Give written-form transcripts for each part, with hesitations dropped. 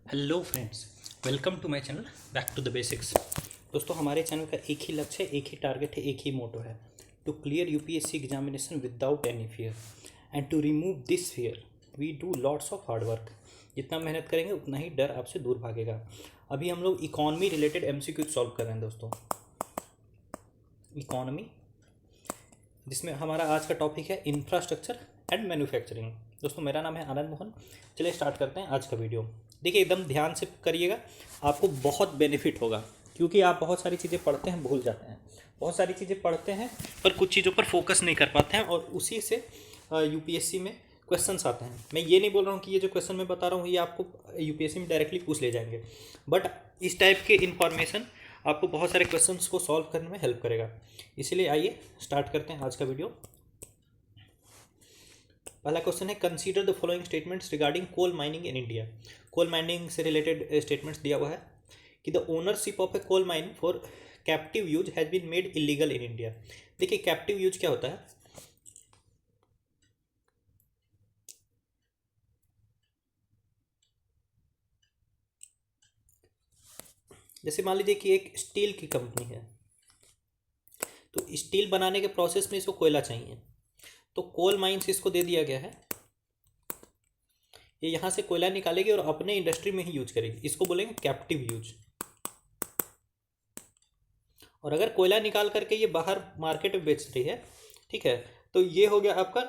Hello friends, welcome to my channel back to the basics. दोस्तों, हमारे channel का एक ही लक्ष्य है, एक ही टारगेट है, एक ही मोटो है, to clear UPSC examination without any fear and to remove this fear we do lots of hard work. जितना मेहनत करेंगे उतना ही डर आपसे दूर भागेगा। अभी हम लोग इकॉनमी रिलेटेड एमसीक्यू सॉल्व कर रहे हैं दोस्तों। इकॉनमी, जिसमें हमारा आज का टॉपिक है इंफ्रास्ट्रक्चर एंड मैन्युफैक्चरिंग। दोस्तों, मेरा नाम है आनंद मोहन। चलिए स्टार्ट करते हैं आज का वीडियो। देखिए, एकदम ध्यान से करिएगा, आपको बहुत बेनिफिट होगा, क्योंकि आप बहुत सारी चीज़ें पढ़ते हैं, भूल जाते हैं। बहुत सारी चीज़ें पढ़ते हैं पर कुछ चीज़ों पर फोकस नहीं कर पाते हैं, और उसी से यूपीएससी में क्वेश्चंस आते हैं। मैं ये नहीं बोल रहा हूँ कि ये जो क्वेश्चन मैं बता रहा हूँ ये आपको यूपीएससी में डायरेक्टली पूछ ले जाएंगे, बट इस टाइप के इन्फॉर्मेशन आपको बहुत सारे क्वेश्चंस को सॉल्व करने में हेल्प करेगा। इसलिए आइए स्टार्ट करते हैं आज का वीडियो। पहला क्वेश्चन है, consider the following statements regarding coal mining in India. Coal mining से रिलेटेड स्टेटमेंट्स दिया हुआ है कि the ownership of a coal mine for captive use has been made illegal in India. देखिए, कैप्टिव यूज क्या होता है? जैसे मान लीजिए कि एक स्टील की कंपनी है, तो स्टील बनाने के प्रोसेस में इसको कोयला चाहिए, तो कोल माइंस इसको दे दिया गया है, ये यहाँ से कोयला निकालेगी और अपने इंडस्ट्री में ही यूज करेगी। इसको बोलेंगे कैप्टिव यूज। और अगर कोयला निकाल करके ये बाहर मार्केट में बेच रही है, ठीक है, तो ये हो गया आपका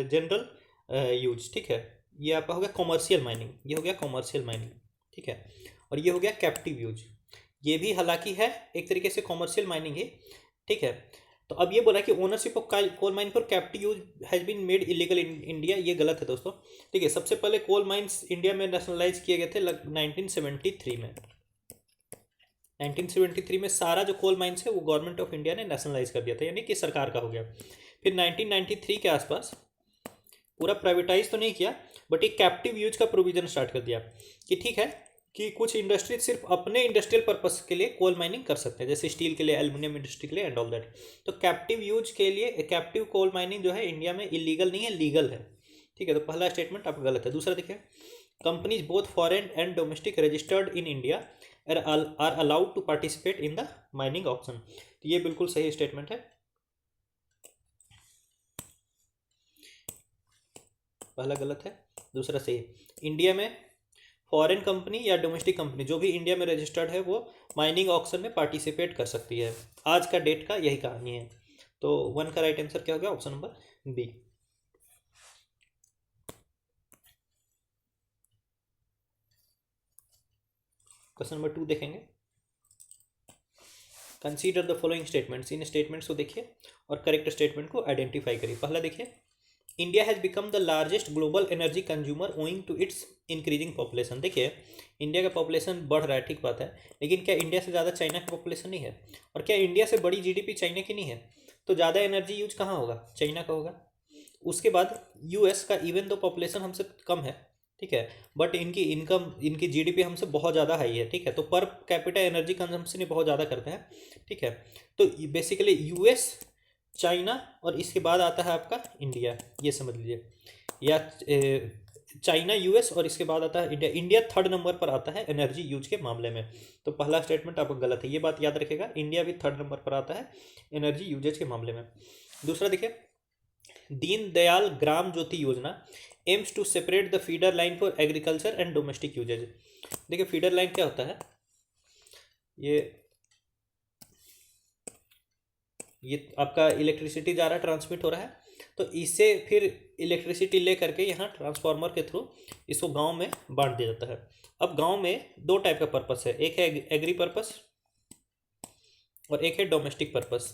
जनरल यूज। ठीक है, ये आपका हो गया कॉमर्शियल माइनिंग, ये हो गया कॉमर्शियल माइनिंग। ठीक है, और ये हो गया कैप्टिव यूज। ये भी हालांकि है एक तरीके से कॉमर्शियल माइनिंग ही। ठीक है, तो अब ये बोला कि ownership of coal mine for captive use has been made illegal in India. ये गलत है दोस्तों। ठीक है, सबसे पहले कोल माइंस इंडिया में नेशनलाइज किए गए थे 1973 में। 1973 में सारा जो कोल माइंस है वो गवर्नमेंट ऑफ इंडिया ने नेशनलाइज कर दिया था, यानी कि सरकार का हो गया। फिर 1993 के आसपास पूरा प्राइवेटाइज तो नहीं किया, बट एक कैप्टिव यूज का प्रोविजन स्टार्ट कर दिया कि ठीक है कि कुछ इंडस्ट्री सिर्फ अपने इंडस्ट्रियल पर्पस के लिए कोल माइनिंग कर सकते हैं, जैसे स्टील के लिए, एल्युमिनियम इंडस्ट्री के लिए एंड ऑल दैट। तो कैप्टिव यूज के लिए कैप्टिव कोल माइनिंग जो है इंडिया में इलीगल नहीं है, लीगल है। ठीक है, तो पहला स्टेटमेंट आपका गलत है। दूसरा देखिए, companies both foreign and domestic registered in India are allowed to participate in the mining option. तो ये बिल्कुल सही स्टेटमेंट है, पहला गलत है, दूसरा सही है। इंडिया में फॉरेन कंपनी या डोमेस्टिक कंपनी जो भी इंडिया में रजिस्टर्ड है वो माइनिंग ऑक्शन में पार्टिसिपेट कर सकती है। आज का डेट का यही कहानी है। तो वन का राइट आंसर क्या हो गया? Option number B. Question number 2 देखेंगे। Consider the following statements. इन स्टेटमेंट्स को देखिए और करेक्ट स्टेटमेंट को आइडेंटिफाई करिए। पहला देखिए, India has become the largest global energy consumer owing to its increasing population. देखिए, इंडिया का पॉपुलेशन बढ़ रहा है, ठीक बात है, लेकिन क्या इंडिया से ज़्यादा चाइना का पॉपुलेशन नहीं है? और क्या इंडिया से बड़ी जीडीपी चाइना की नहीं है? तो ज़्यादा एनर्जी यूज कहाँ होगा? चाइना का होगा। उसके बाद यूएस का, इवन दो पॉपुलेशन हमसे कम है, ठीक है, बट इनकी इनकम, इनकी जीडीपी हमसे बहुत ज़्यादा हाई है। ठीक है, तो पर कैपिटा एनर्जी कंजम्पशन ये बहुत ज़्यादा करते हैं। ठीक है, तो बेसिकली यूएस, चाइना और इसके बाद आता है आपका इंडिया, ये समझ लीजिए, या चाइना, यूएस और इसके बाद आता है इंडिया। इंडिया थर्ड नंबर पर आता है एनर्जी यूज के मामले में। तो पहला स्टेटमेंट आपका गलत है, ये बात याद रखेगा, इंडिया भी थर्ड नंबर पर आता है एनर्जी यूजेज के मामले में। दूसरा देखिए, Deen Dayal Gram Jyoti Yojana aims to separate the feeder line for agriculture and domestic usages. देखिए, फीडर लाइन क्या होता है? ये आपका इलेक्ट्रिसिटी जा रहा है, ट्रांसमिट हो रहा है, तो इससे फिर इलेक्ट्रिसिटी ले करके यहाँ ट्रांसफार्मर के थ्रू इसको गांव में बांट दिया जाता है। अब गांव में दो टाइप का पर्पस है, एक है एग्री पर्पस और एक है डोमेस्टिक पर्पस।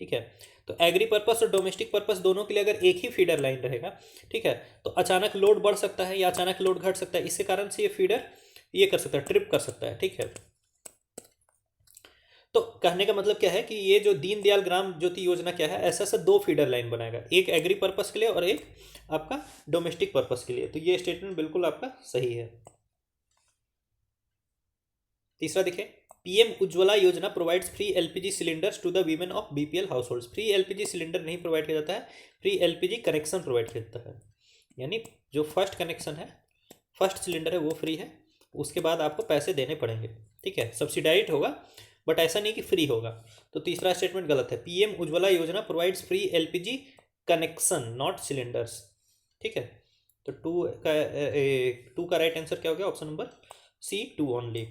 ठीक है, तो एग्री पर्पस और डोमेस्टिक पर्पस दोनों के लिए अगर एक ही फीडर लाइन रहेगा, ठीक है, तो अचानक लोड बढ़ सकता है या अचानक लोड घट सकता है, इसके कारण से ये फीडर ये कर सकता है, ट्रिप कर सकता है। ठीक है, तो कहने का मतलब क्या है कि ये जो दीनदयाल ग्राम ज्योति योजना क्या है, ऐसा ऐसा दो फीडर लाइन बनाएगा, एक एग्री पर्पस के लिए और एक आपका डोमेस्टिक पर्पस के लिए। तो ये स्टेटमेंट बिल्कुल आपका सही है। तीसरा देखिए, PM Ujjwala Yojana provides free LPG cylinders to the women of BPL household. Free LPG cylinder नहीं प्रोवाइड किया जाता है, फ्री एलपीजी कनेक्शन प्रोवाइड किया जाता है, यानी जो फर्स्ट कनेक्शन है फर्स्ट सिलेंडर है वो फ्री है, उसके बाद आपको पैसे देने पड़ेंगे, ठीक है, सब्सिडाइज होगा बट ऐसा नहीं कि फ्री होगा। तो तीसरा स्टेटमेंट गलत है। PM Ujjwala Yojana provides free LPG connection not cylinders, ठीक है। तो टू का राइट आंसर क्या हो गया, ऑप्शन नंबर सी, 2 ओनली।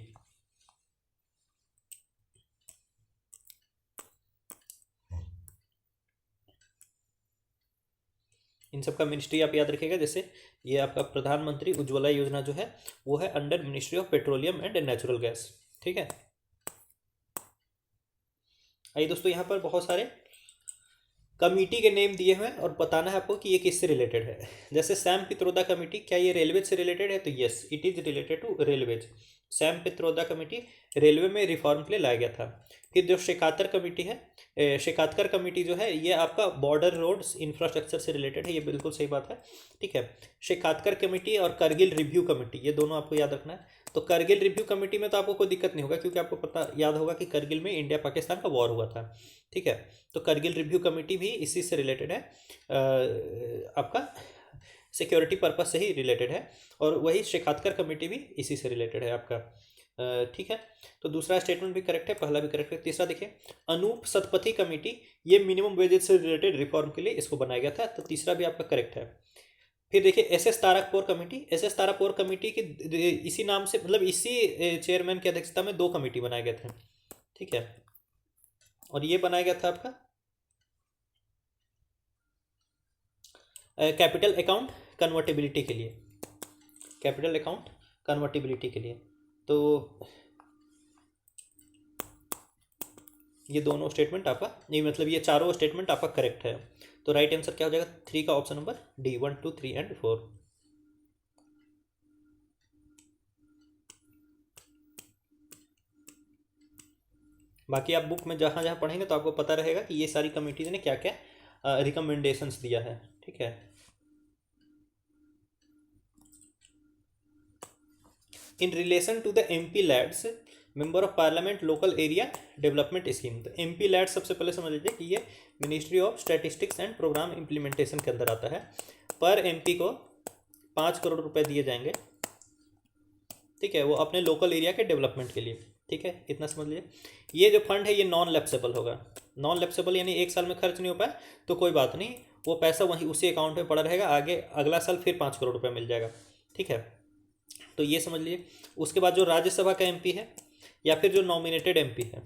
इन सब का मिनिस्ट्री आप याद रखिएगा, जैसे ये आपका प्रधानमंत्री उज्ज्वला योजना जो है वो है under ministry of petroleum and natural gas, ठीक है। आइए दोस्तों, यहाँ पर बहुत सारे कमेटी के नेम दिए हुए हैं और बताना है आपको कि ये किससे रिलेटेड है। जैसे सैम पित्रोदा कमेटी, क्या ये रेलवे से रिलेटेड है? तो yes, it is related to railways. Sam Pitroda committee railway में रिफॉर्म के लिए लाया गया था। फिर जो शेखातर कमेटी है, शेखातकर कमेटी जो है ये आपका बॉर्डर रोड्स इंफ्रास्ट्रक्चर से रिलेटेड है, ये बिल्कुल सही बात है, ठीक है। शेखातकर कमेटी और करगिल रिव्यू कमेटी, ये दोनों आपको याद रखना है। तो करगिल रिव्यू कमेटी में तो आपको कोई दिक्कत नहीं होगा, क्योंकि आपको पता याद होगा कि करगिल में इंडिया पाकिस्तान का वॉर हुआ था, ठीक है। तो करगिल रिव्यू कमेटी भी इसी से रिलेटेड है, आपका सिक्योरिटी पर्पस से ही रिलेटेड है। और वही शेखातकर कमेटी भी इसी से रिलेटेड है आपका, ठीक है। तो दूसरा स्टेटमेंट भी करेक्ट है, पहला भी करेक्ट है। तीसरा देखिए, अनूप सतपथी कमेटी, ये मिनिमम वेजेस से रिलेटेड रिफॉर्म के लिए इसको बनाया गया था, तो तीसरा भी आपका करेक्ट है। फिर देखिए S Tarapore committee, S Tarapore committee की इसी नाम से, मतलब इसी चेयरमैन की अध्यक्षता में 2 कमेटी बनाए गए थे, ठीक है। और ये बनाया गया था आपका कैपिटल अकाउंट कन्वर्टेबिलिटी के लिए, कैपिटल अकाउंट कन्वर्टेबिलिटी के लिए। तो ये दोनों स्टेटमेंट आपका, ये मतलब ये चारों स्टेटमेंट आपका करेक्ट है। तो राइट आंसर क्या हो जाएगा, 3 का ऑप्शन नंबर डी, 1 2 3 एंड 4। बाकी आप बुक में जहाँ जहाँ पढ़ेंगे तो आपको पता रहेगा कि ये सारी कमिटीज ने क्या क्या रिकमेंडेशंस दिया है, ठीक है। In relation to the MP lads member of parliament local area development scheme, तो एमपी लैड सबसे पहले समझ लीजिए कि ये ministry of statistics and programme implementation के अंदर आता है। पर एमपी को 5 करोड़ रुपए दिए जाएंगे, ठीक है, वो अपने लोकल एरिया के डेवलपमेंट के लिए, ठीक है, इतना समझ लीजिए। ये जो फंड है ये नॉन लैप्सेबल होगा, नॉन लैप्सेबल यानी 1 साल में खर्च नहीं हो पाए तो कोई बात नहीं, वो पैसा वहीं उसी अकाउंट में पड़ा रहेगा, आगे अगला साल फिर 5 करोड़ रुपये मिल जाएगा, ठीक है। तो ये समझ लीजिए। उसके बाद जो राज्यसभा का एमपी है या फिर जो नॉमिनेटेड एमपी है,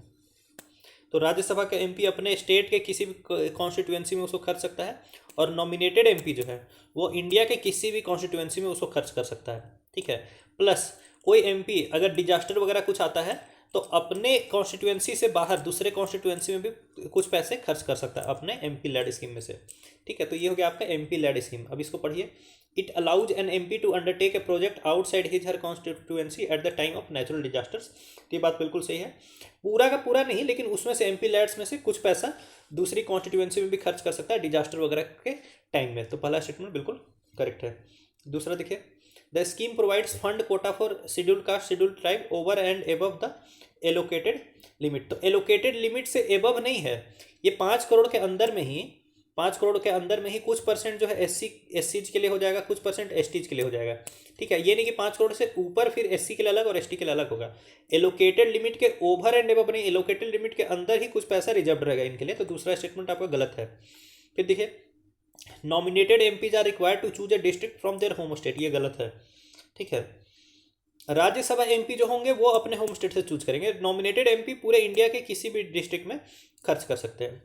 तो राज्यसभा का एमपी अपने स्टेट के किसी भी कॉन्स्टिट्यूएंसी में उसको खर्च सकता है, और नॉमिनेटेड एमपी जो है वो इंडिया के किसी भी कॉन्स्टिट्यूएंसी में उसको खर्च कर सकता है, ठीक है। प्लस कोई एमपी अगर डिजास्टर वगैरह कुछ आता है तो अपने कॉन्स्टिट्यूएंसी से बाहर दूसरे कॉन्स्टिट्यूएंसी में भी कुछ पैसे खर्च कर सकता है अपने एमपी लैड स्कीम में से, ठीक है। तो ये हो गया आपका एमपी लैड स्कीम। अब इसको पढ़िए। It allows an MP to undertake a project outside his her constituency at the time of natural disasters. ये बात बिल्कुल सही है, पूरा का पूरा नहीं, लेकिन उसमें से एमपी लैड्स में से कुछ पैसा दूसरी कॉन्स्टिट्यूएंसी में भी खर्च कर सकता है डिजास्टर वगैरह के टाइम में। तो पहला स्टेटमेंट बिल्कुल करेक्ट है। दूसरा देखिए, the scheme provides fund Kota for scheduled caste scheduled tribe over and above the allocated limit. तो एलोकेटेड लिमिट से एबव नहीं है, ये 5 करोड़ के अंदर में ही, 5 करोड़ के अंदर में ही कुछ परसेंट जो है एससीज के लिए हो जाएगा, कुछ परसेंट एसटीज के लिए हो जाएगा, ठीक है। ये नहीं कि 5 करोड़ से ऊपर फिर एससी के लिए अलग और एसटी के लिए अलग होगा। एलोकेटेड लिमिट के ओवर एंड एबव नहीं, एलोकेटेड लिमिट के अंदर ही कुछ पैसा रिजर्व रहेगा इनके लिए। तो दूसरा स्टेटमेंट आपका गलत है। फिर देखिए, nominated MPs are required to choose a district from their home state, ये गलत है, ठीक है। राज्यसभा एमपी जो होंगे वो अपने होम स्टेट से चूज करेंगे, नॉमिनेटेड एमपी पूरे इंडिया के किसी भी डिस्ट्रिक्ट में खर्च कर सकते हैं।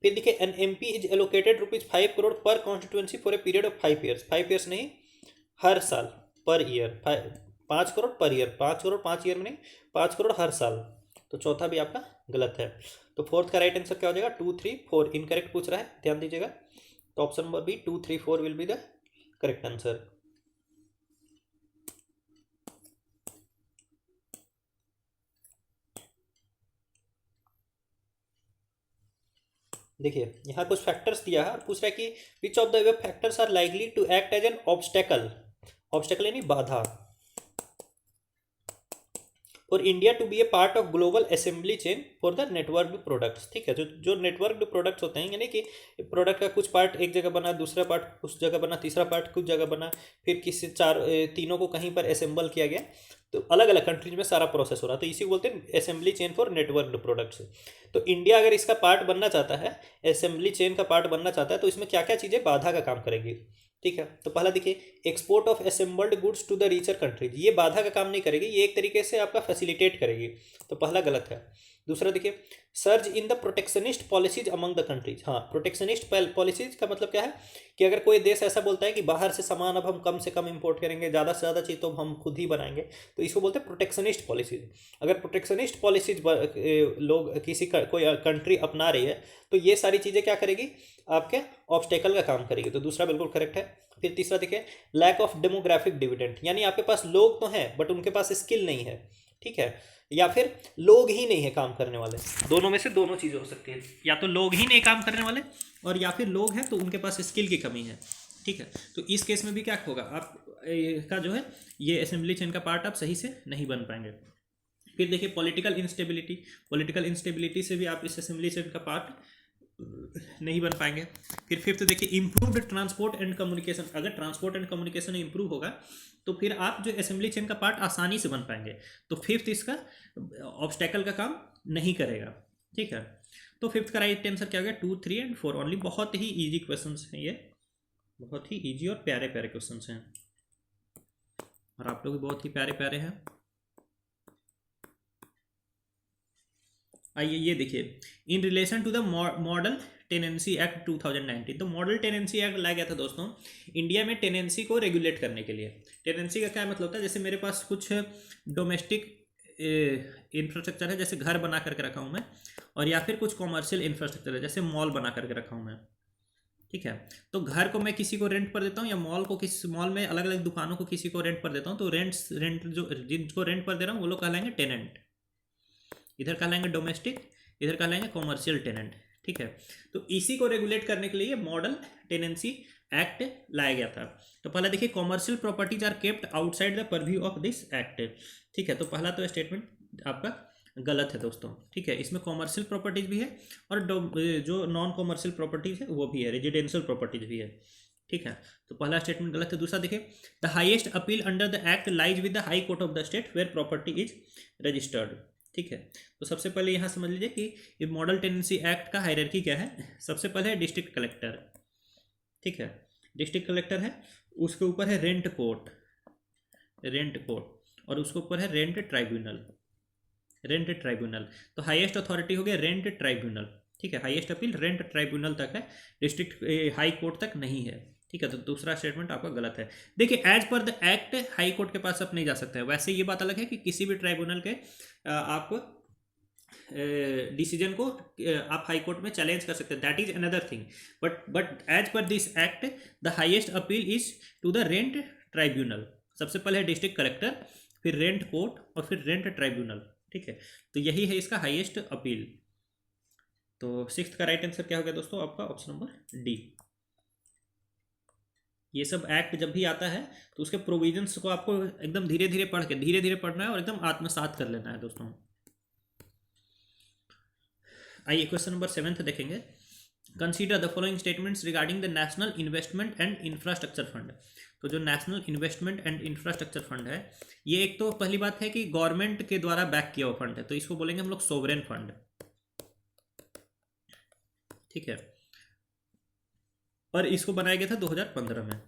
फिर देखिए, an MP is allocated ₹5 crore per constituency for a period of 5 years, 5 years नहीं, हर साल, per year, 5 crore per year, 5 crore 5 year में नहीं, 5 करोड़ हर साल। तो चौथा भी आपका गलत है। तो फोर्थ का राइट आंसर क्या हो जाएगा, 2 3 4, इनकरेक्ट पूछ रहा है, ध्यान दीजिएगा। तो option number B 2 3 4 will be the correct answer. देखिए यहाँ कुछ फैक्टर्स दिया है और पूछ रहा है कि which of the above factors are likely to act as an obstacle, obstacle यानी बाधा, for India to be a part of global assembly chain for the network products. ठीक है, जो जो नेटवर्क प्रोडक्ट्स होते हैं, यानी कि प्रोडक्ट का कुछ पार्ट एक जगह बना, दूसरा पार्ट उस जगह बना, तीसरा पार्ट कुछ जगह बना, फिर किसी तीनों को कहीं पर असेंबल किया गया, तो अलग अलग कंट्रीज में सारा प्रोसेस हो रहा है, तो इसी को बोलते हैं assembly chain for network products. तो इंडिया अगर इसका पार्ट बनना चाहता है, असेंबली चेन का पार्ट बनना चाहता है, तो इसमें क्या क्या चीज़ें बाधा का काम करेगी। ठीक है, तो पहला देखिए, export of assembled goods to the richer countries, ये बाधा का काम नहीं करेगी, ये एक तरीके से आपका फैसिलिटेट करेगी, तो पहला गलत है। दूसरा देखिए, surge in the protectionist policies among the countries. हाँ, प्रोटेक्शनिस्ट पॉलिसीज का मतलब क्या है कि अगर कोई देश ऐसा बोलता है कि बाहर से सामान अब हम कम से कम इंपोर्ट करेंगे, ज़्यादा से ज़्यादा चीज़ तो हम खुद ही बनाएंगे, तो इसको बोलते हैं प्रोटेक्शनिस्ट पॉलिसीज। अगर प्रोटेक्शनिस्ट पॉलिसीज लोग कोई कंट्री अपना रही है, तो ये सारी चीज़ें क्या करेगी, आपके ऑब्स्टेकल का काम करेगी, तो दूसरा बिल्कुल करेक्ट है। फिर तीसरा देखिए, लैक ऑफ डेमोग्राफिक डिविडेंड, यानी आपके पास लोग तो हैं बट उनके पास स्किल नहीं है। ठीक है, या फिर लोग ही नहीं है काम करने वाले, दोनों में से दोनों चीज़ें हो सकती है, या तो लोग ही नहीं काम करने वाले और या फिर लोग हैं तो उनके पास स्किल की कमी है। ठीक है, तो इस केस में भी क्या होगा, आप का जो है ये असेंबली चेन का पार्ट आप सही से नहीं बन पाएंगे। फिर देखिए, पॉलिटिकल इंस्टेबिलिटी, पॉलिटिकल इंस्टेबिलिटी से भी आप इस असेंबली चेन का पार्ट नहीं बन पाएंगे। फिर फिफ्थ देखिए, इम्प्रूव्ड ट्रांसपोर्ट एंड कम्युनिकेशन, अगर ट्रांसपोर्ट एंड कम्युनिकेशन इंप्रूव होगा तो फिर आप जो असेंबली चेन का पार्ट आसानी से बन पाएंगे, तो फिफ्थ इसका ऑब्स्टेकल का काम नहीं करेगा। ठीक है, तो फिफ्थ का राइट आंसर क्या हो गया, 2, 3 एंड 4 ओनली। बहुत ही ईजी क्वेश्चन हैं ये, बहुत ही ईजी और प्यारे प्यारे क्वेश्चन हैं, और आप लोग भी बहुत ही प्यारे प्यारे हैं। आइए ये देखिए, in relation to the model tenancy act 2019, तो मॉडल टेनेंसी एक्ट लाया गया था दोस्तों इंडिया में टेनेंसी को रेगुलेट करने के लिए। टेनेंसी का क्या मतलब होता है, जैसे मेरे पास कुछ डोमेस्टिक इंफ्रास्ट्रक्चर है, जैसे घर बना करके रखा हूँ मैं, और या फिर कुछ कॉमर्शियल इंफ्रास्ट्रक्चर है, जैसे मॉल बना करके रखा हूँ मैं। ठीक है, तो घर को मैं किसी को रेंट पर देता हूँ, या मॉल को किसी मॉल में अलग अलग दुकानों को किसी को रेंट पर देता हूँ, तो रेंट जो जिनको रेंट पर दे रहा हूँ वो लोग कहलाएंगे टेनेंट, इधर कहलाएंगे डोमेस्टिक, इधर कहलाएंगे कॉमर्शियल टेनेंट। ठीक है, तो इसी को रेगुलेट करने के लिए मॉडल टेनेंसी एक्ट लाया गया था। तो पहला देखिए, commercial properties are kept outside the purview of this act. ठीक है, तो पहला तो स्टेटमेंट आपका गलत है दोस्तों। ठीक है, इसमें कॉमर्शियल प्रॉपर्टीज भी है और जो नॉन कॉमर्शियल प्रॉपर्टीज है वो भी है, रेजिडेंशियल प्रॉपर्टीज भी है। ठीक है, तो पहला स्टेटमेंट गलत है। दूसरा देखिए, the highest appeal under the act lies with the high court of the state where property is registered. ठीक है, तो सबसे पहले यहाँ समझ लीजिए कि ये मॉडल टेनेंसी एक्ट का हायरार्की क्या है। सबसे पहले है डिस्ट्रिक्ट कलेक्टर। ठीक है, डिस्ट्रिक्ट कलेक्टर है, उसके ऊपर है रेंट कोर्ट, और उसके ऊपर है रेंट ट्राइब्यूनल, तो हाईएस्ट अथॉरिटी हो गया रेंट ट्राइब्यूनल। ठीक है, हाईएस्ट अपील रेंट ट्राइब्यूनल तक है, डिस्ट्रिक्ट हाई कोर्ट तक नहीं है। ठीक है, तो दूसरा स्टेटमेंट आपका गलत है। देखिए, as per the act high court के पास आप नहीं जा सकते हैं। वैसे ये बात अलग है कि किसी भी ट्राइब्यूनल के आप डिसीजन को आप हाई कोर्ट में चैलेंज कर सकते हैं, that is another thing, but as per this act the highest appeal is to the rent tribunal. सबसे पहले है डिस्ट्रिक्ट कलेक्टर, फिर रेंट कोर्ट और फिर रेंट ट्राइब्यूनल। ठीक है, तो यही है इसका हाईएस्ट अपील। तो सिक्स्थ का राइट आंसर क्या हो गया दोस्तों, आपका ऑप्शन नंबर डी। ये सब एक्ट जब भी आता है तो उसके प्रोविजंस को आपको एकदम धीरे धीरे पढ़ना है और एकदम आत्मसात कर लेना है दोस्तों। आइए क्वेश्चन नंबर 7 देखेंगे। Consider the following statements regarding the national investment and infrastructure fund. तो जो national investment and infrastructure fund है, ये एक तो पहली बात है कि गवर्नमेंट के द्वारा बैक किया हुआ फंड है, तो इसको बोलेंगे हम लोग सोवरेन फंड। ठीक है, और इसको बनाया गया था 2015 में।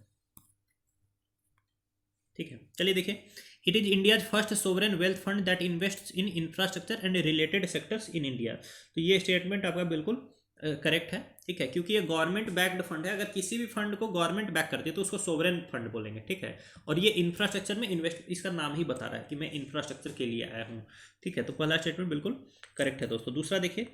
ठीक है, चलिए देखिए, it is India's first sovereign wealth fund that invests in infrastructure and related sectors in India. तो ये स्टेटमेंट आपका बिल्कुल करेक्ट है। ठीक है, क्योंकि ये गवर्नमेंट बैक्ड फंड है, अगर किसी भी फंड को गवर्नमेंट बैक करती है तो उसको सोवरेन फंड बोलेंगे। ठीक है, और ये इंफ्रास्ट्रक्चर में इन्वेस्ट, इसका नाम ही बता रहा है कि मैं इंफ्रास्ट्रक्चर के लिए आया हूँ। ठीक है, तो पहला स्टेटमेंट बिल्कुल करेक्ट है दोस्तों। दूसरा देखिए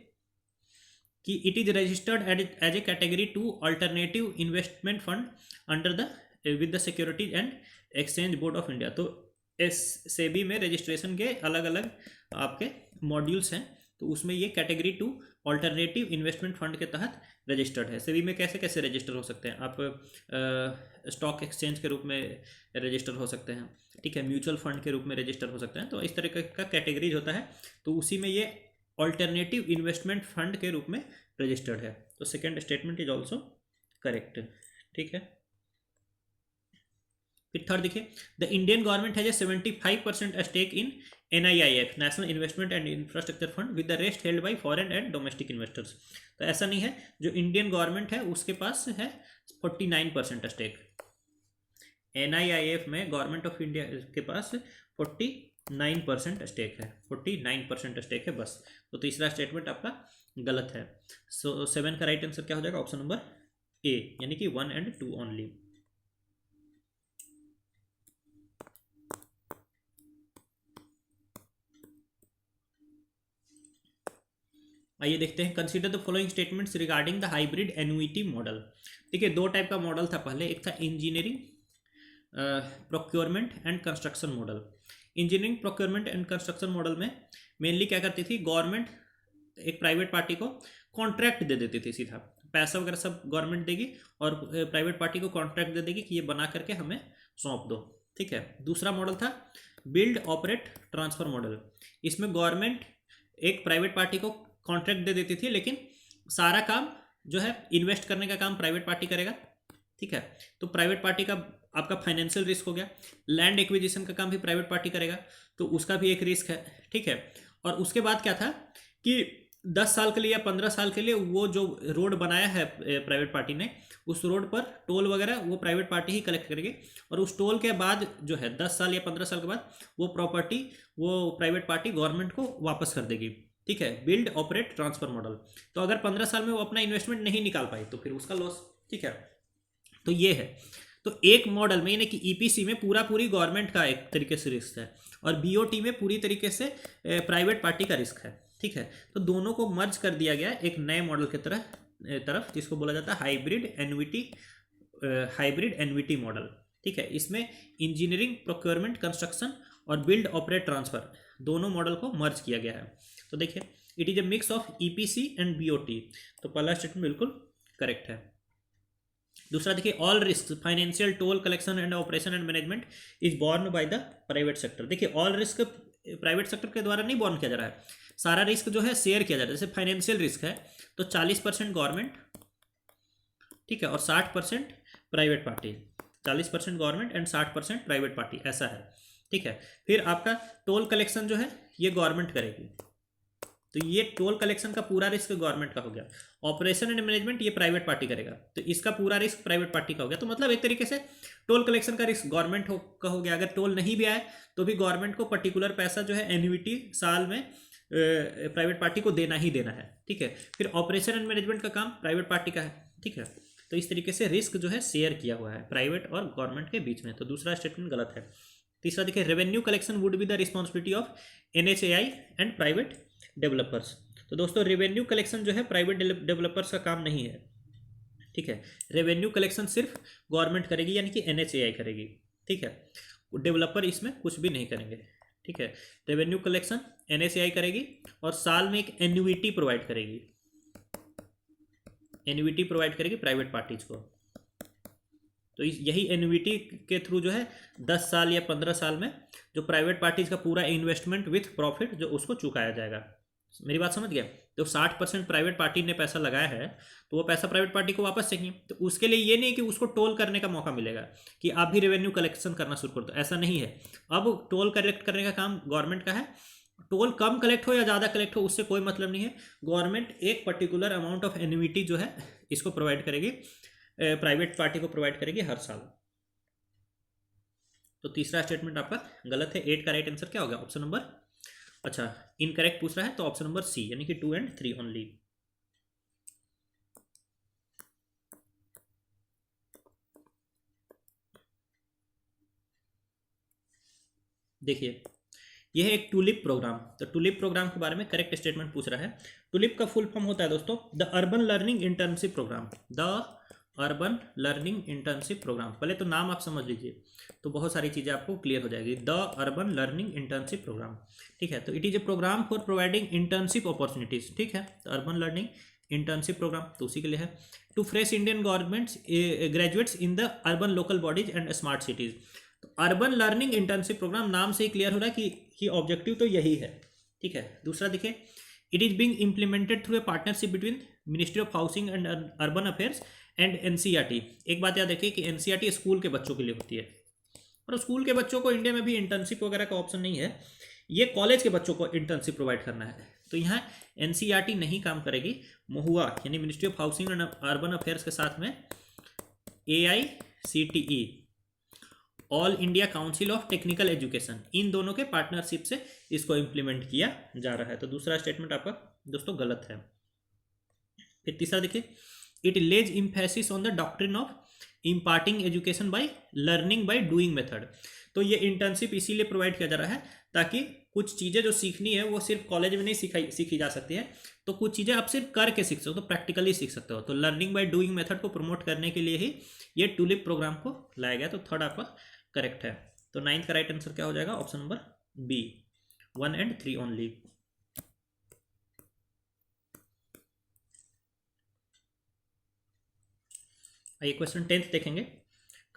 कि it is registered as a category 2 alternative investment fund under the with the securities and exchange board of India. तो सेबी में रजिस्ट्रेशन के अलग अलग आपके मॉड्यूल्स हैं, तो उसमें ये कैटेगरी 2 ऑल्टरनेटिव इन्वेस्टमेंट फंड के तहत रजिस्टर्ड है। सेबी में कैसे कैसे रजिस्टर हो सकते हैं आप? स्टॉक एक्सचेंज के रूप में रजिस्टर हो सकते हैं, ठीक है, म्यूचुअल फंड के रूप में रजिस्टर हो सकते हैं। तो इस तरह का कैटेगरीज होता है, तो उसी में ये ऑल्टरनेटिव इन्वेस्टमेंट फंड के रूप में रजिस्टर्ड है। तो second statement is also correct, ठीक है। फिर थर्ड देखिए, the Indian government has a 75% stake in NIIF, national investment and infrastructure fund, with the rest held by foreign and domestic investors. तो ऐसा नहीं है, जो इंडियन गवर्नमेंट है उसके पास है 49% स्टेक। NIIF में गवर्नमेंट ऑफ इंडिया के पास 49% स्टेक है, 49% स्टेक है बस। तो तीसरा स्टेटमेंट आपका गलत है। सो 7 का राइट आंसर क्या हो जाएगा? ऑप्शन नंबर ए, यानी कि 1 and 2 ओनली। आइए देखते हैं, consider the following statements regarding the hybrid annuity model. देखिए, दो टाइप का मॉडल था पहले, एक था engineering procurement and construction model. Engineering procurement and construction model में मेनली क्या करती थी, गवर्नमेंट एक प्राइवेट पार्टी को कॉन्ट्रैक्ट दे देती थी, सीधा पैसा वगैरह सब गवर्नमेंट देगी और प्राइवेट पार्टी को कॉन्ट्रैक्ट दे देगी कि ये बना करके हमें सौंप दो, ठीक है। दूसरा मॉडल था बिल्ड ऑपरेट ट्रांसफर मॉडल। इसमें गवर्नमेंट एक प्राइवेट पार्टी को कॉन्ट्रैक्ट दे देती थी, लेकिन सारा काम जो है इन्वेस्ट करने का काम प्राइवेट पार्टी करेगा, ठीक है। तो प्राइवेट पार्टी का आपका फाइनेंशियल रिस्क हो गया, लैंड एक्विजिशन का काम भी प्राइवेट पार्टी करेगा, तो उसका भी एक रिस्क है, ठीक है। और उसके बाद क्या था कि 10 साल के लिए या 15 साल के लिए वो जो रोड बनाया है प्राइवेट पार्टी ने, उस रोड पर टोल वगैरह वो प्राइवेट पार्टी ही कलेक्ट करेगी, और उस टोल के बाद जो है 10 साल या 15 साल के बाद वो प्रॉपर्टी वो प्राइवेट पार्टी गवर्नमेंट को वापस कर देगी, ठीक है। Build operate transfer model. तो अगर 15 साल में वो अपना इन्वेस्टमेंट नहीं निकाल पाई तो फिर उसका लॉस, ठीक है। तो ये है, तो एक मॉडल में यानी कि EPC में पूरी गवर्नमेंट का एक तरीके से रिस्क है, और BOT में पूरी तरीके से प्राइवेट पार्टी का रिस्क है, ठीक है। तो दोनों को मर्ज कर दिया गया एक नए मॉडल की तरफ, जिसको बोला जाता है हाइब्रिड एन्युइटी मॉडल, ठीक है। इसमें इंजीनियरिंग प्रोक्योरमेंट कंस्ट्रक्शन और बिल्ड ऑपरेट ट्रांसफर दोनों मॉडल को मर्ज किया गया है। तो देखिए, it is A mix of EPC and BOT। तो पहला स्टेटमेंट बिल्कुल करेक्ट है। दूसरा देखिए, all risk financial toll collection and operation and management is born by the private sector. देखिए, ऑल रिस्क प्राइवेट सेक्टर के द्वारा नहीं बॉर्न किया जा रहा है, सारा रिस्क जो है शेयर किया जा रहा है। जैसे फाइनेंशियल रिस्क है तो 40% गवर्नमेंट, ठीक है, और 60% private party, 40% government and 60% private party, ऐसा है, ठीक है। फिर आपका टोल कलेक्शन जो है ये गवर्नमेंट करेगी, तो ये टोल कलेक्शन का पूरा रिस्क गवर्नमेंट का हो गया। ऑपरेशन एंड मैनेजमेंट ये प्राइवेट पार्टी करेगा, तो इसका पूरा रिस्क प्राइवेट पार्टी का हो गया। तो मतलब एक तरीके से टोल कलेक्शन का रिस्क गवर्नमेंट का हो गया। अगर टोल नहीं भी आए तो भी गवर्नमेंट को पर्टिकुलर पैसा जो है एन्युइटी साल में प्राइवेट पार्टी को देना ही देना है, ठीक है। फिर ऑपरेशन एंड मैनेजमेंट का काम प्राइवेट पार्टी का है, ठीक है। तो इस तरीके से रिस्क जो है शेयर किया हुआ है प्राइवेट और गवर्नमेंट के बीच में। तो दूसरा स्टेटमेंट गलत है। तीसरा देखिए, revenue collection would be the responsibility of NHAI and private developers. तो दोस्तों, रेवेन्यू कलेक्शन जो है प्राइवेट डेवलपर्स का काम नहीं है, ठीक है। रेवेन्यू कलेक्शन सिर्फ गवर्नमेंट करेगी, यानी कि NHAI करेगी, ठीक है। डेवलपर इसमें कुछ भी नहीं करेंगे, ठीक है। रेवेन्यू कलेक्शन NHAI करेगी और साल में एक एन्युइटी प्रोवाइड करेगी, एन्युइटी प्रोवाइड करेगी प्राइवेट पार्टीज को। तो यही एन्युइटी के थ्रू जो है 10 साल या 15 साल में जो प्राइवेट पार्टीज का पूरा इन्वेस्टमेंट विथ प्रॉफिट जो उसको चुकाया जाएगा। मेरी बात समझ गया? तो 60% प्राइवेट पार्टी ने पैसा लगाया है तो वो पैसा प्राइवेट पार्टी को वापस चाहिए, तो उसके लिए ये नहीं कि उसको टोल करने का मौका मिलेगा कि आप भी रेवेन्यू कलेक्शन करना शुरू कर दो, ऐसा नहीं है। अब टोल कलेक्ट करने का काम गवर्नमेंट का है। टोल कम कलेक्ट हो या ज़्यादा कलेक्ट हो उससे कोई मतलब नहीं है, गवर्नमेंट एक पर्टिकुलर अमाउंट ऑफ एन्युइटी जो है इसको प्रोवाइड करेगी, प्राइवेट पार्टी को प्रोवाइड करेगी हर साल। तो तीसरा स्टेटमेंट आपका गलत है। 8 का राइट आंसर क्या होगा? ऑप्शन नंबर, अच्छा इनकरेक्ट पूछ रहा है तो ऑप्शन नंबर C, यानी कि 2 and 3 ओनली। देखिए, यह है एक टूलिप प्रोग्राम। तो टूलिप प्रोग्राम के बारे में करेक्ट स्टेटमेंट पूछ रहा है। टूलिप का फुल फॉर्म होता है दोस्तों the urban learning internship programme, the urban learning internship programme, पहले तो नाम आप समझ लीजिए तो बहुत सारी चीज़ें आपको क्लियर हो जाएगी। The urban learning internship programme, ठीक है। तो it is a programme for providing internship opportunities, ठीक है। तो अर्बन लर्निंग इंटर्नशिप प्रोग्राम तो उसी के लिए है। To fresh Indian governments graduates in the urban local bodies and smart cities. तो अर्बन लर्निंग इंटर्नशिप प्रोग्राम नाम से ही क्लियर हो रहा है कि ऑब्जेक्टिव तो यही है, ठीक है। दूसरा देखिए, it is being implemented through a partnership between ministry of housing and urban affairs and NCERT. एक बात याद रखिए कि एनसीईआरटी स्कूल के बच्चों के लिए होती है, और स्कूल के बच्चों को इंडिया में भी इंटर्नशिप वगैरह का ऑप्शन नहीं है, ये कॉलेज के बच्चों को इंटर्नशिप प्रोवाइड करना है। तो यहाँ एनसीईआरटी नहीं काम करेगी, महुआ यानी ministry of housing and urban affairs के साथ में AICTE all India council of technical education, इन दोनों के पार्टनरशिप से इसको इम्प्लीमेंट किया जा रहा है। तो दूसरा स्टेटमेंट आपका दोस्तों गलत है। फिर तीसरा देखिए, it Lay's emphasis on the doctrine of imparting education by learning by doing method. तो ये इंटर्नशिप इसीलिए प्रोवाइड किया जा रहा है ताकि कुछ चीज़ें जो सीखनी है वो सिर्फ कॉलेज में नहीं सीखी जा सकती है, तो कुछ चीज़ें आप सिर्फ करके सीख सकते हो, तो प्रैक्टिकली सीख सकते हो। तो लर्निंग बाय डूइंग मेथड को प्रमोट करने के लिए ही ये टूलिप प्रोग्राम को लाया गया। तो थर्ड आपका करेक्ट है। तो 9th का राइट आंसर क्या हो जाएगा? Option number B, 1 and 3 only. आइए क्वेश्चन 10th देखेंगे।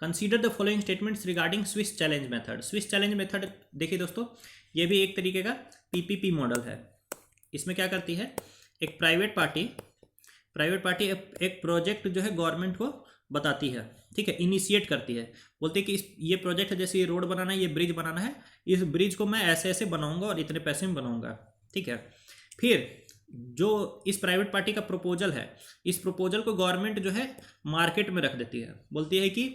Consider the following statements regarding Swiss challenge method. Swiss challenge method देखिए दोस्तों, ये भी एक तरीके का PPP मॉडल है। इसमें क्या करती है, एक प्राइवेट पार्टी एक प्रोजेक्ट जो है गवर्नमेंट को बताती है, ठीक है, इनिशिएट करती है, बोलते हैं कि ये प्रोजेक्ट है, जैसे ये रोड बनाना है, ये ब्रिज बनाना है, इस ब्रिज को मैं ऐसे ऐसे बनाऊंगा और इतने पैसे में बनाऊंगा, ठीक है। फिर जो इस प्राइवेट पार्टी का प्रपोजल है, इस प्रपोजल को गवर्नमेंट जो है मार्केट में रख देती है, बोलती है कि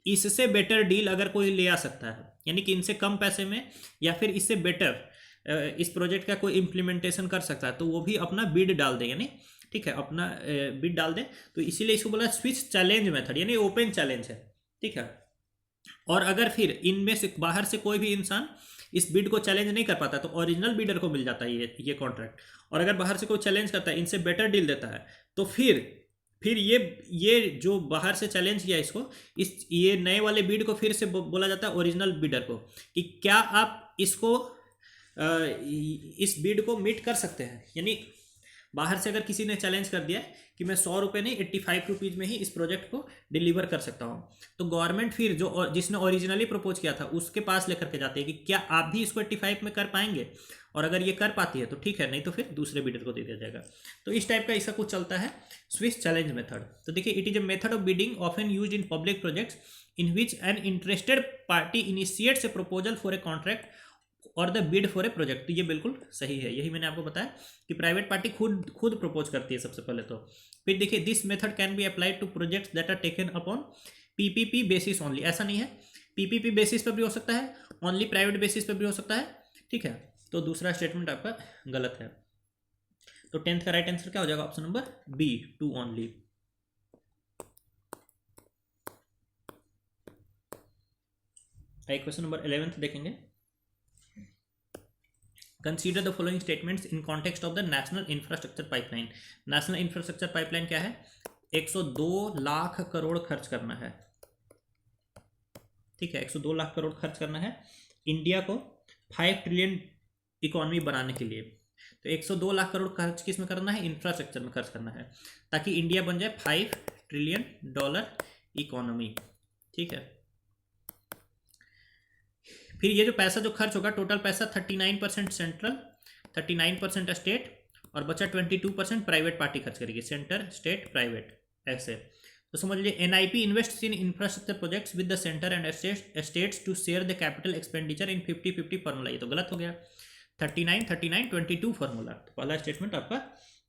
इससे बेटर डील अगर कोई ले आ सकता है, यानी कि इनसे कम पैसे में या फिर इससे बेटर इस प्रोजेक्ट का कोई इम्प्लीमेंटेशन कर सकता है, तो वो भी अपना बिड डाल दे, यानी ठीक है अपना बिड डाल दे। तो इसीलिए इसको बोला स्विच चैलेंज मेथड, यानी ओपन चैलेंज है, ठीक है। और अगर फिर इनमें से बाहर से कोई भी इंसान इस बिड को चैलेंज नहीं कर पाता तो ओरिजिनल बिडर को मिल जाता है ये कॉन्ट्रैक्ट। और अगर बाहर से कोई चैलेंज करता है, इनसे बेटर डील देता है, तो फिर ये जो बाहर से चैलेंज किया इसको, ये नए वाले बिड को फिर से बोला जाता है ओरिजिनल बिडर को कि क्या आप इसको इस बिड को मीट कर सकते हैं। यानी बाहर से अगर किसी ने चैलेंज कर दिया कि मैं 100 रुपये नहीं 85 रुपीज़ में ही इस प्रोजेक्ट को डिलीवर कर सकता हूँ, तो गवर्नमेंट फिर जो जिसने ओरिजिनली प्रपोज किया था उसके पास लेकर के जाते हैं कि क्या आप भी इसको 85 में कर पाएंगे, और अगर ये कर पाती है तो ठीक है, नहीं तो फिर दूसरे बिडर को दे दिया जाएगा। तो इस टाइप का इसका कुछ चलता है स्विस चैलेंज मेथड। तो देखिए, it is a method of bidding often used in public projects in which an interested party initiates a proposal for a contract और the bid for a project. तो ये बिल्कुल सही है, यही मैंने आपको बताया कि प्राइवेट पार्टी खुद प्रपोज करती है सबसे पहले। तो फिर देखिए, this method can be applied to projects that are taken upon PPP basis only. ऐसा नहीं है, PPP बेसिस पर भी हो सकता है, ओनली प्राइवेट बेसिस पर भी हो सकता है, ठीक है। तो दूसरा स्टेटमेंट आपका गलत है। तो 10th का राइट आंसर क्या हो जाएगा? Option number B, 2 only. Question number 11th देखेंगे। Consider the following statements in context of the national infrastructure pipeline. National infrastructure pipeline क्या है? 102 लाख करोड़ खर्च करना है, ठीक है, 102 लाख करोड़ खर्च करना है इंडिया को 5 ट्रिलियन इकोनॉमी बनाने के लिए। तो 102 लाख करोड़ खर्च किस में करना है? इंफ्रास्ट्रक्चर में खर्च करना है, ताकि इंडिया बन जाए $5 ट्रिलियन इकोनॉमी, ठीक है। फिर ये जो पैसा जो खर्च होगा, टोटल पैसा 39% सेंट्रल, 39% स्टेट, और बचा 22% प्राइवेट पार्टी खर्च करेगी, सेंटर स्टेट प्राइवेट ऐसे। तो समझ लीजिए, NIP invest in infrastructure projects with the centre and states to share the capital expenditure in 50-50 formula. ये तो गलत हो गया, 39-39-22 फॉर्मूला। तो पहला स्टेटमेंट आपका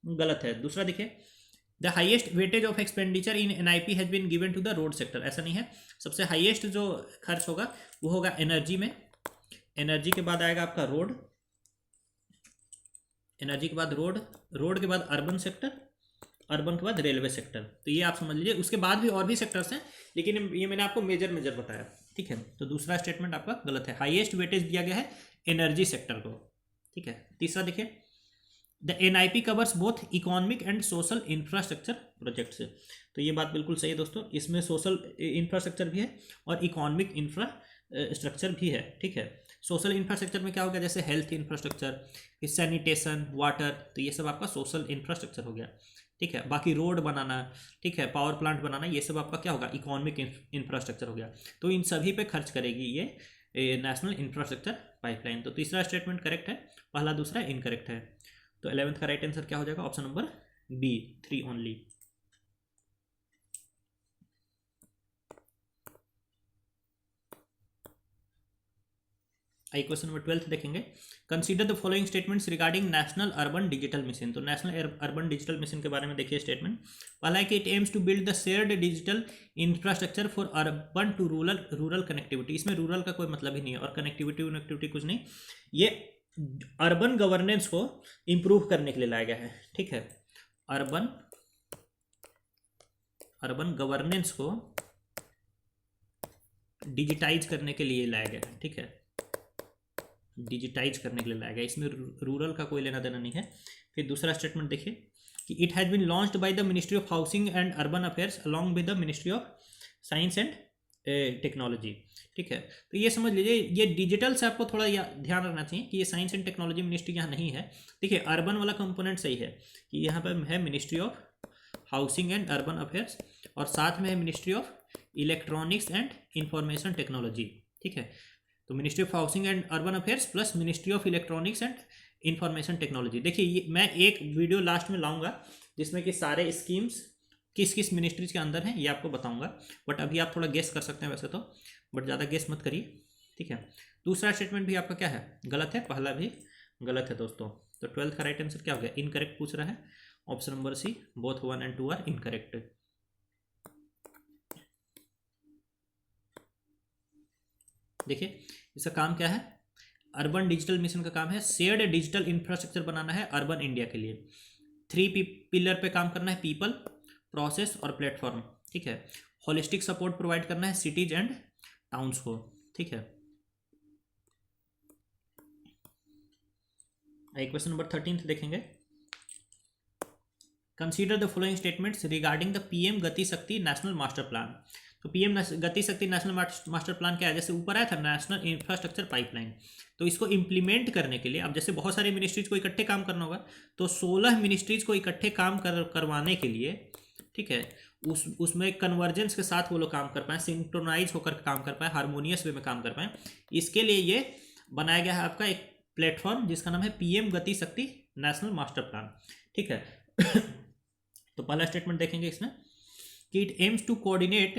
गलत है। दूसरा देखिए, the highest weightage of expenditure in NIP has been given to the road sector. ऐसा नहीं है, सबसे हाईएस्ट जो खर्च होगा वो होगा एनर्जी में, एनर्जी के बाद आएगा आपका रोड, एनर्जी के बाद रोड के बाद अर्बन सेक्टर, अर्बन के बाद रेलवे सेक्टर। तो ये आप समझ लीजिए, उसके बाद भी और भी सेक्टर्स हैं, लेकिन ये मैंने आपको मेजर बताया, ठीक है। तो दूसरा स्टेटमेंट आपका गलत है, हाईएस्ट वेटेज दिया गया है एनर्जी सेक्टर को, ठीक है। तीसरा देखिए, the NIP covers both economic and social infrastructure projects. तो ये बात बिल्कुल सही है दोस्तों, इसमें सोशल इंफ्रास्ट्रक्चर भी है और इकोनॉमिक इंफ्रास्ट्रक्चर भी है। ठीक है, सोशल इंफ्रास्ट्रक्चर में क्या हो गया, जैसे हेल्थ इंफ्रास्ट्रक्चर, फिर सैनिटेशन, वाटर, तो ये सब आपका सोशल इंफ्रास्ट्रक्चर हो गया। ठीक है, बाकी रोड बनाना, ठीक है, पावर प्लांट बनाना, ये सब आपका क्या होगा, इकोनॉमिक इंफ्रास्ट्रक्चर हो गया। तो इन सभी पे खर्च करेगी ये नेशनल इंफ्रास्ट्रक्चर पाइपलाइन। तो तीसरा स्टेटमेंट करेक्ट है, पहला दूसरा इनकरेक्ट है। तो 11th का राइट आंसर क्या हो जाएगा, ऑप्शन नंबर बी, 3 ओनली। आई क्वेश्चन नंबर 12 देखेंगे। Consider the following statements regarding national urban digital mission. तो नेशनल अर्बन डिजिटल मिशन के बारे में देखिए स्टेटमेंट। पहला है कि it aims to build the shared digital infrastructure for urban to rural connectivity. इसमें रूरल का कोई मतलब ही नहीं है और कनेक्टिविटी कुछ नहीं, ये अर्बन गवर्नेंस को इम्प्रूव करने के लिए लाया गया है। ठीक है, अर्बन गवर्नेंस को डिजिटाइज करने के लिए लाया गया है। ठीक है, डिजिटाइज करने के लिए लाया गया, इसमें रूरल का कोई लेना देना नहीं है। फिर दूसरा स्टेटमेंट देखिए कि it has been launched by the ministry of housing and urban affairs along with the ministry of science and technology. ठीक है, तो ये समझ लीजिए, ये डिजिटल से आपको थोड़ा ध्यान रखना चाहिए कि ये साइंस एंड टेक्नोलॉजी मिनिस्ट्री यहाँ नहीं है। देखिए अर्बन वाला कंपोनेंट सही है कि यहाँ पर है ministry of housing and urban affairs और साथ में है ministry of electronics and information technology. ठीक है, तो ministry of housing and urban affairs plus ministry of electronics and information technology. देखिए मैं एक वीडियो लास्ट में लाऊंगा जिसमें कि सारे स्कीम्स किस किस मिनिस्ट्रीज के अंदर हैं ये आपको बताऊंगा, बट अभी आप थोड़ा गेस कर सकते हैं वैसे तो, बट ज़्यादा गेस मत करिए। ठीक है, दूसरा स्टेटमेंट भी आपका क्या है, गलत है, पहला भी गलत है दोस्तों। तो 12th का राइट आंसर क्या हो गया, इनकरेक्ट पूछ रहा है, option number C, both 1 and 2 are incorrect. देखिए इसका काम क्या है, अर्बन डिजिटल मिशन का काम है शेयर्ड डिजिटल इंफ्रास्ट्रक्चर बनाना है अर्बन इंडिया के लिए। 3 पिलर पे काम करना है, पीपल, प्रोसेस और प्लेटफॉर्म। ठीक है, होलिस्टिक सपोर्ट प्रोवाइड करना है सिटीज एंड टाउन्स को। ठीक है, क्वेश्चन नंबर 13 देखेंगे। Consider the following statements regarding the PM गति शक्ति नेशनल मास्टर प्लान। तो PM गति शक्ति नेशनल मास्टर प्लान क्या है, जैसे ऊपर आया था नेशनल इंफ्रास्ट्रक्चर पाइपलाइन, तो इसको इम्प्लीमेंट करने के लिए अब जैसे बहुत सारे मिनिस्ट्रीज को इकट्ठे काम करना होगा, तो 16 मिनिस्ट्रीज को इकट्ठे काम करवाने के लिए, ठीक है, उसमें कन्वर्जेंस के साथ वो लोग काम कर पाए, सिंक्रोनाइज होकर काम कर पाए, हारमोनियस वे में काम कर पाए, इसके लिए ये बनाया गया है आपका एक प्लेटफॉर्म जिसका नाम है PM गति शक्ति नेशनल मास्टर प्लान। ठीक है तो पहला स्टेटमेंट देखेंगे इसमें कि it aims to coordinate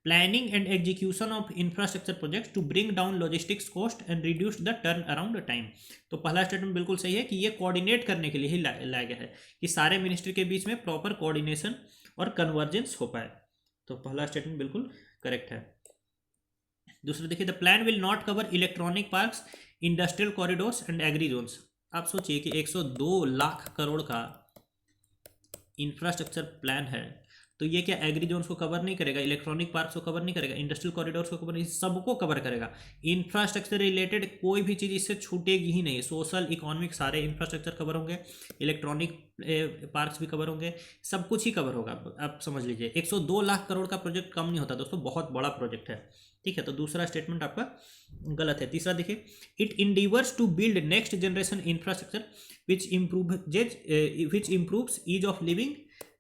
planning and execution of infrastructure projects to bring down logistics cost and reduce the turn around time. तो पहला स्टेटमेंट बिल्कुल सही है कि ये कोऑर्डिनेट करने के लिए ही लाया गया है कि सारे मिनिस्ट्री के बीच में प्रॉपर कोऑर्डिनेशन और कन्वर्जेंस हो पाए। तो पहला स्टेटमेंट बिल्कुल करेक्ट है। दूसरा देखिए, the plan will not cover electronic parks, industrial corridors and agri zones. आप सोचिए कि 102 लाख करोड़ का इंफ्रास्ट्रक्चर प्लान है, तो ये क्या एग्री जोन्स को कवर नहीं करेगा, इलेक्ट्रॉनिक पार्क्स को कवर नहीं करेगा, इंडस्ट्रियल कॉरिडोर्स को कवर नहीं, सबको कवर करेगा। इंफ्रास्ट्रक्चर रिलेटेड कोई भी चीज़ इससे छूटेगी ही नहीं, सोशल इकोनॉमिक सारे इंफ्रास्ट्रक्चर कवर होंगे, इलेक्ट्रॉनिक पार्क्स भी कवर होंगे, सब कुछ ही कवर होगा। आप समझ लीजिए 102 लाख करोड़ का प्रोजेक्ट कम नहीं होता दोस्तों, बहुत बड़ा प्रोजेक्ट है। ठीक है, तो दूसरा स्टेटमेंट आपका गलत है। तीसरा देखिए, it endeavours to build next generation infrastructure which improves ease of living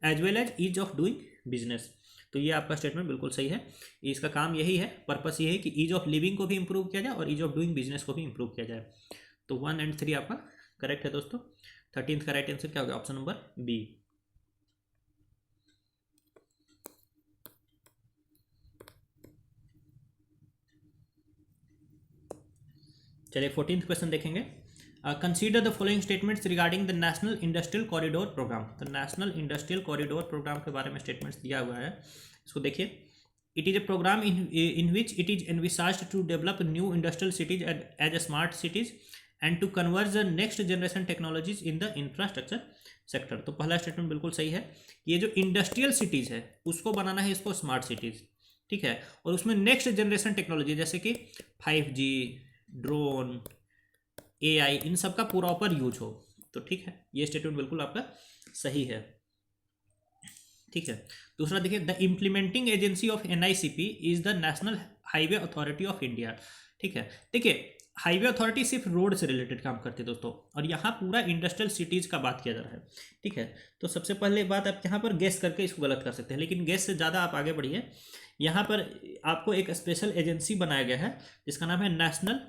as well as ease of doing business. तो ये आपका स्टेटमेंट बिल्कुल सही है, इसका काम यही है, पर्पस ये है कि ईज ऑफ लिविंग को भी इंप्रूव किया जाए और ईज ऑफ डूइंग बिजनेस को भी इंप्रूव किया जाए। तो 1 and 3 आपका करेक्ट है दोस्तों। 13th का राइट आंसर क्या होगा, ऑप्शन नंबर बी। चलिए 14th क्वेश्चन देखेंगे। Consider the following statements regarding the national industrial corridor programme. तो नेशनल इंडस्ट्रियल कॉरिडोर प्रोग्राम के बारे में स्टेटमेंट्स दिया हुआ है, इसको देखिए। It is a programme in which it is envisaged to develop new industrial cities as a smart cities and to converge the next generation technologies in the infrastructure sector. तो पहला स्टेटमेंट बिल्कुल सही है कि ये जो इंडस्ट्रियल सिटीज़ है उसको बनाना है इसको स्मार्ट सिटीज़। ठीक है, और उसमें नेक्स्ट जनरेशन टेक्नोलॉजी जैसे कि 5G, ड्रोन, AI, इन सब का प्रॉपर यूज हो, तो ठीक है, ये स्टेटमेंट बिल्कुल आपका सही है। ठीक है, दूसरा देखिए, the implementing agency of NICP is the national highway authority of India. ठीक है, देखिए हाईवे अथॉरिटी सिर्फ रोड से रिलेटेड काम करती है दोस्तों, और यहाँ पूरा इंडस्ट्रियल सिटीज़ का बात किया जा रहा है। ठीक है, तो सबसे पहले बात आप यहाँ पर गेस करके इसको गलत कर सकते हैं, लेकिन गेस से ज़्यादा आप आगे बढ़िए। यहाँ पर आपको एक स्पेशल एजेंसी बनाया गया है जिसका नाम है national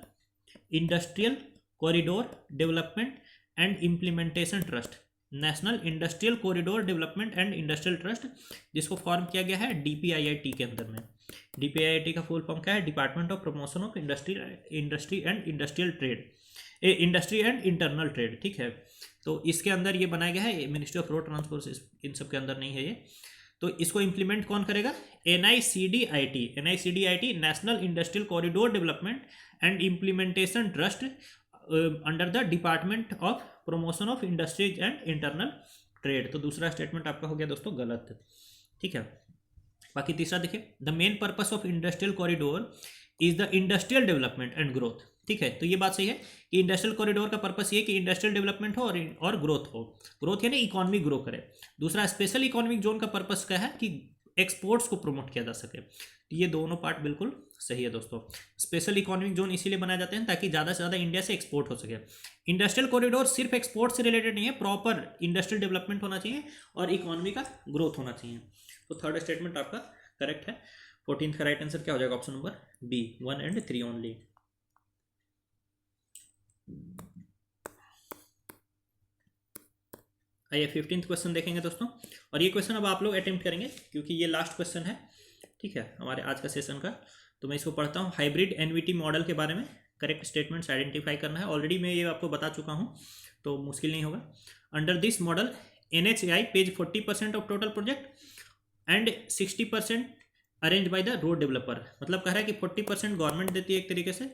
industrial corridor development and implementation trust. National industrial corridor development and industrial trust, जिसको फॉर्म किया गया है DPIIT के अंदर में। DPIIT का फुल फॉर्म क्या है? Department of promotion of industry and industrial trade, industry and internal trade. ठीक है, तो इसके अंदर ये बनाया गया है, मिनिस्ट्री ऑफ रोड ट्रांसपोर्ट इन सब के अंदर नहीं है ये। तो इसको इम्प्लीमेंट कौन करेगा? NICDIT national industrial corridor development and implementation trust under the department of promotion of industries and internal trade. तो दूसरा स्टेटमेंट आपका हो गया दोस्तों गलत। ठीक है, बाकी तीसरा देखिए, the main purpose of industrial corridor is the industrial development and growth. ठीक है, तो ये बात सही है कि इंडस्ट्रियल कॉरिडोर का पर्पस ये कि इंडस्ट्रियल डेवलपमेंट हो और ग्रोथ हो। ग्रोथ यानी इकोनॉमी ग्रो करे। दूसरा, स्पेशल इकोनॉमिक जोन का पर्पस क्या है कि एक्सपोर्ट्स को प्रमोट किया जा सके। ये दोनों पार्ट बिल्कुल सही है दोस्तों। स्पेशल इकोनॉमिक जोन इसीलिए बनाए जाते हैं ताकि ज़्यादा से ज़्यादा इंडिया से एक्सपोर्ट हो सके। इंडस्ट्रियल कॉरिडोर सिर्फ एक्सपोर्ट से रिलेटेड नहीं है, प्रॉपर इंडस्ट्रियल डेवलपमेंट होना चाहिए और इकोनॉमी का ग्रोथ होना चाहिए। तो थर्ड स्टेटमेंट आपका करेक्ट है। 14th का राइट आंसर क्या हो जाएगा? Option number B, 1 and 3 only. आइए 15th क्वेश्चन देखेंगे दोस्तों, और ये क्वेश्चन अब आप लोग अटेम्प्ट करेंगे क्योंकि ये लास्ट क्वेश्चन है। ठीक है, हमारे आज का सेशन का। तो मैं इसको पढ़ता हूँ। हाइब्रिड NVT मॉडल के बारे में करेक्ट स्टेटमेंट्स आइडेंटिफाई करना है। ऑलरेडी मैं ये आपको बता चुका हूँ तो मुश्किल नहीं होगा। Under this model NHAI page 40% of total project and 60% arrange by the road developer. मतलब कह रहा है कि 40% गवर्नमेंट देती है एक तरीके से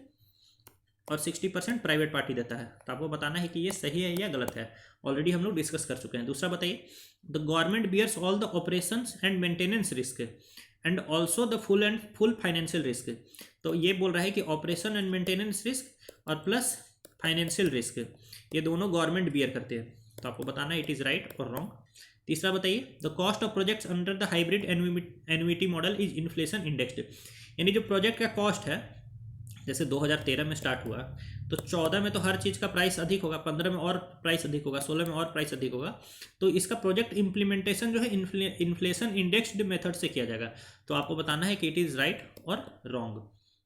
और 60% प्राइवेट पार्टी देता है। तो आपको बताना है कि ये सही है या गलत है। ऑलरेडी हम लोग डिस्कस कर चुके हैं। दूसरा बताइए, the government bears all the operations and maintenance risk and also the full financial risk. तो ये बोल रहा है कि ऑपरेशन एंड मेंटेनेंस रिस्क और प्लस फाइनेंशियल रिस्क ये दोनों गवर्नमेंट बियर करते हैं। तो आपको बताना है इट इज़ राइट और रॉन्ग। तीसरा बताइए, the cost of projects under the hybrid NVT model is inflation indexed. यानी जो प्रोजेक्ट का कॉस्ट है, जैसे 2013 में स्टार्ट हुआ तो 14 में तो हर चीज़ का प्राइस अधिक होगा, 15 में और प्राइस अधिक होगा, 16 में और प्राइस अधिक होगा। तो इसका प्रोजेक्ट इम्प्लीमेंटेशन जो है इन्फ्लेशन इंडेक्स्ड मेथड से किया जाएगा। तो आपको बताना है कि इट इज़ राइट और रॉन्ग।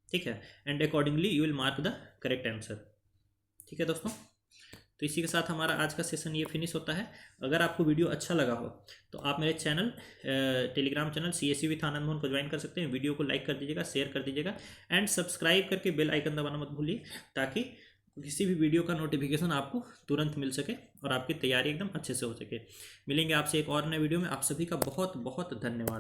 ठीक है, and accordingly you will mark the correct answer. ठीक है दोस्तों, तो इसी के साथ हमारा आज का सेशन ये फिनिश होता है। अगर आपको वीडियो अच्छा लगा हो तो आप मेरे channel Telegram channel CSE with Anand Mohan को ज्वाइन कर सकते हैं। वीडियो को लाइक कर दीजिएगा, शेयर कर दीजिएगा एंड सब्सक्राइब करके बेल आइकन दबाना मत भूलिए ताकि किसी भी वीडियो का नोटिफिकेशन आपको तुरंत मिल सके और आपकी तैयारी एकदम अच्छे से हो सके। मिलेंगे आपसे एक और नए वीडियो में। आप सभी का बहुत बहुत धन्यवाद।